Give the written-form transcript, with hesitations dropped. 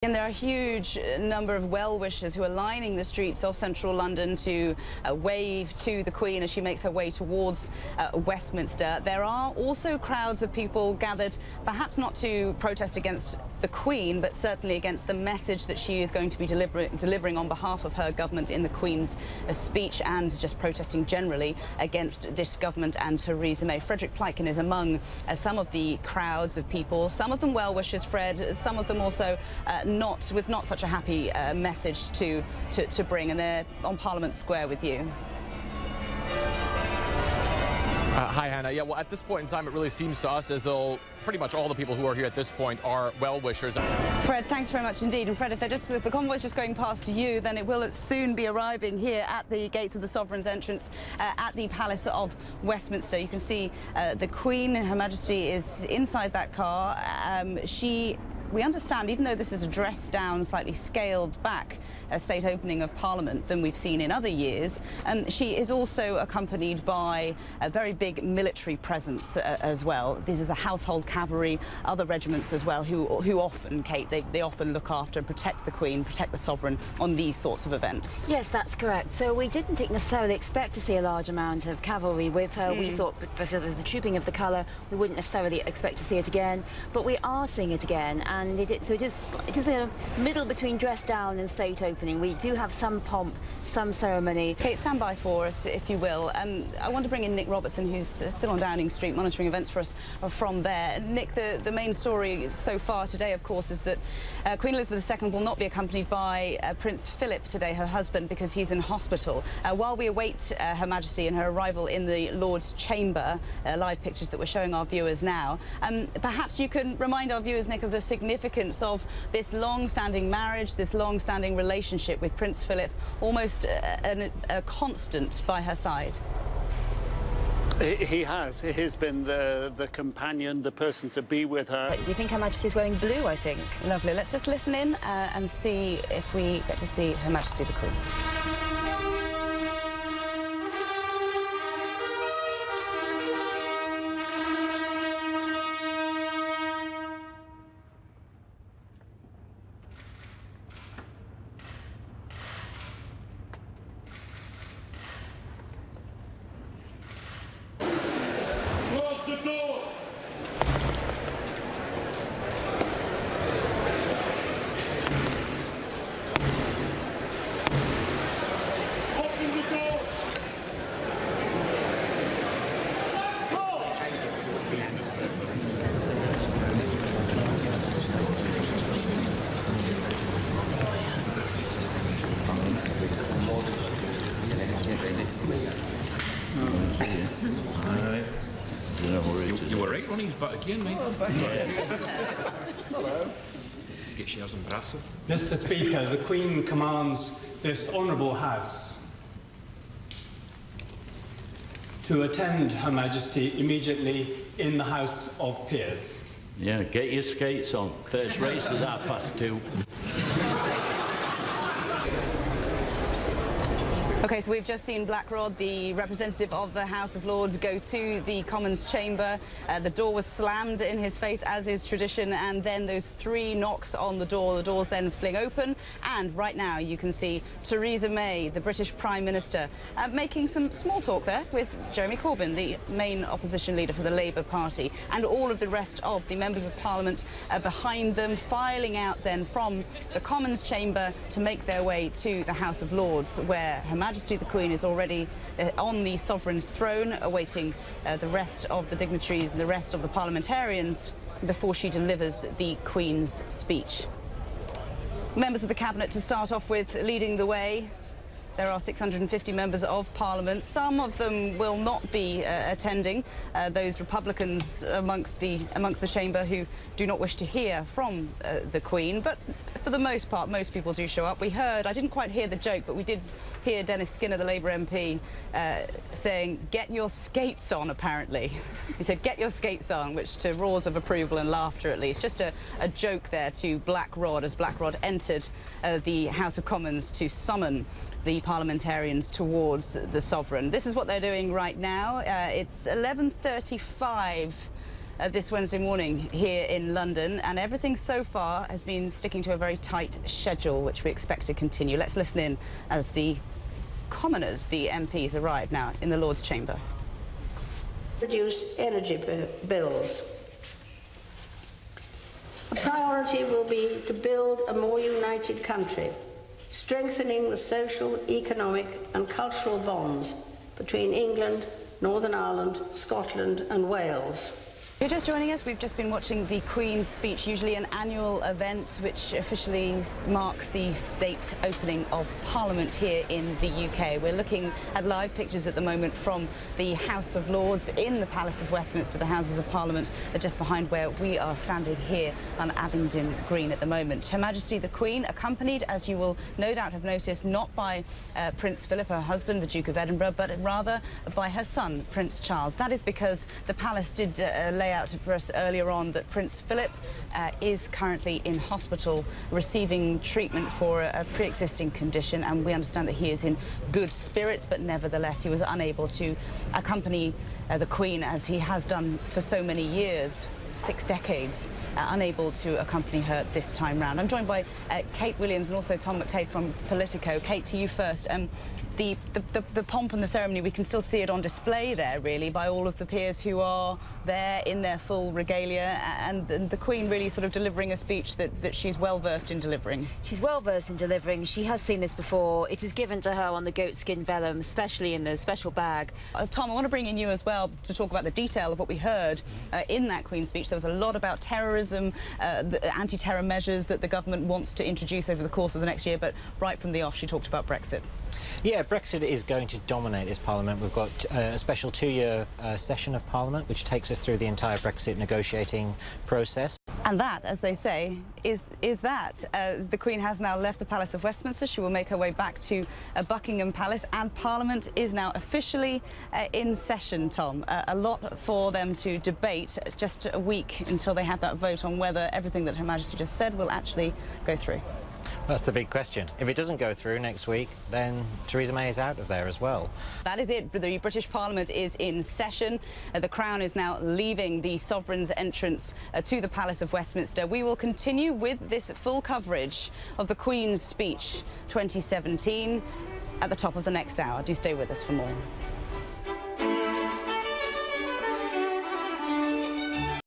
And there are a huge number of well-wishers who are lining the streets of central London to wave to the Queen as she makes her way towards Westminster. There are also crowds of people gathered, perhaps not to protest against the Queen, but certainly against the message that she is going to be delivering on behalf of her government in the Queen's speech, and just protesting generally against this government and Theresa May. Frederick Pleiken is among some of the crowds of people, some of them well-wishers, Fred, some of them also not such a happy message to bring, and they're on Parliament Square with you. Hi, Hannah. Yeah, well, at this point in time, it really seems to us as though pretty much all the people who are here at this point are well-wishers. Fred, thanks very much indeed. And Fred, if the convoy's just going past you, then it will soon be arriving here at the gates of the Sovereign's entrance at the Palace of Westminster. You can see the Queen, Her Majesty, is inside that car. We understand, even though this is a dressed-down, slightly scaled-back state opening of Parliament than we've seen in other years, she is also accompanied by a very big military presence as well. This is the household cavalry, other regiments as well, who often, Kate, they often look after and protect the Queen, protect the Sovereign on these sorts of events. Yes, that's correct. So we didn't necessarily expect to see a large amount of cavalry with her. We thought, because of the trooping of the colour, we wouldn't necessarily expect to see it again, but we are seeing it again. And it is a middle between dress down and state opening. We do have some pomp, some ceremony. Kate, stand by for us, if you will. I want to bring in Nick Robertson, who's still on Downing Street monitoring events for us from there. Nick, the main story so far today, of course, is that Queen Elizabeth II will not be accompanied by Prince Philip today, her husband, because he's in hospital. While we await Her Majesty and her arrival in the Lord's Chamber, live pictures that we're showing our viewers now, perhaps you can remind our viewers, Nick, of the significance of this long-standing marriage, this long-standing relationship with Prince Philip, almost a constant by her side. He has. He's been the companion, the person to be with her. Do you think Her Majesty's wearing blue, I think? Lovely. Let's just listen in and see if we get to see Her Majesty the Queen. The door! Open the door! You were right on his butt again, mate. Hello. Let's get shares in Brasso. Mr. Speaker, the Queen commands this honourable House to attend Her Majesty immediately in the House of Peers. Yeah, get your skates on. First race is 2:30. OK, so we've just seen Blackrod, the representative of the House of Lords, go to the Commons chamber. The door was slammed in his face, as is tradition, and then those 3 knocks on the doors then fling open. And right now you can see Theresa May, the British Prime Minister, making some small talk there with Jeremy Corbyn, the main opposition leader for the Labour Party, and all of the rest of the members of Parliament behind them, filing out then from the Commons chamber to make their way to the House of Lords, where Her Majesty the Queen is already on the Sovereign's throne, awaiting the rest of the dignitaries and the rest of the parliamentarians before she delivers the Queen's speech. Members of the Cabinet to start off with, leading the way. There are 650 members of Parliament. Some of them will not be attending. Those Republicans amongst the chamber who do not wish to hear from the Queen. But for the most part, most people do show up. We heard, I didn't quite hear the joke, but we did hear Dennis Skinner, the Labour MP, saying, "Get your skates on," apparently. He said, "Get your skates on," which to roars of approval and laughter at least. Just a joke there to Blackrod as Blackrod entered the House of Commons to summon the parliamentarians towards the Sovereign. This is what they're doing right now. It's 11:35 this Wednesday morning here in London, and everything so far has been sticking to a very tight schedule, which we expect to continue. Let's listen in as the commoners, the MPs, arrive now in the Lord's Chamber. Reduce energy bills. A priority will be to build a more united country, strengthening the social, economic and cultural bonds between England, Northern Ireland, Scotland and Wales. If you're just joining us, we've just been watching the Queen's speech, usually an annual event which officially marks the state opening of Parliament here in the UK. We're looking at live pictures at the moment from the House of Lords in the Palace of Westminster. The Houses of Parliament are just behind where we are standing here on Abingdon Green at the moment. Her Majesty the Queen, accompanied, as you will no doubt have noticed, not by Prince Philip, her husband, the Duke of Edinburgh, but rather by her son, Prince Charles. That is because the palace did lay out for us earlier on that Prince Philip is currently in hospital receiving treatment for a pre-existing condition, and we understand that he is in good spirits, but nevertheless he was unable to accompany the Queen as he has done for so many years, 6 decades, unable to accompany her this time round. I'm joined by Kate Williams and also Tom McTade from Politico. Kate, to you first. The pomp and the ceremony, we can still see it on display there, really, by all of the peers who are there in their full regalia, and the Queen really sort of delivering a speech that she's well versed in delivering. She's well versed in delivering. She has seen this before. It is given to her on the goatskin vellum, especially in the special bag. Tom, I want to bring in you as well to talk about the detail of what we heard in that Queen's speech. There was a lot about terrorism, the anti-terror measures that the government wants to introduce over the course of the next year, but right from the off she talked about Brexit. Yeah, Brexit is going to dominate this Parliament. We've got a special 2-year session of Parliament, which takes us through the entire Brexit negotiating process. And that, as they say, is that. The Queen has now left the Palace of Westminster. She will make her way back to Buckingham Palace, and Parliament is now officially in session, Tom. A lot for them to debate, just a week until they have that vote on whether everything that Her Majesty just said will actually go through. That's the big question. If it doesn't go through next week, then Theresa May is out of there as well. That is it. The British Parliament is in session. The Crown is now leaving the Sovereign's entrance to the Palace of Westminster. We will continue with this full coverage of the Queen's speech 2017 at the top of the next hour. Do stay with us for more.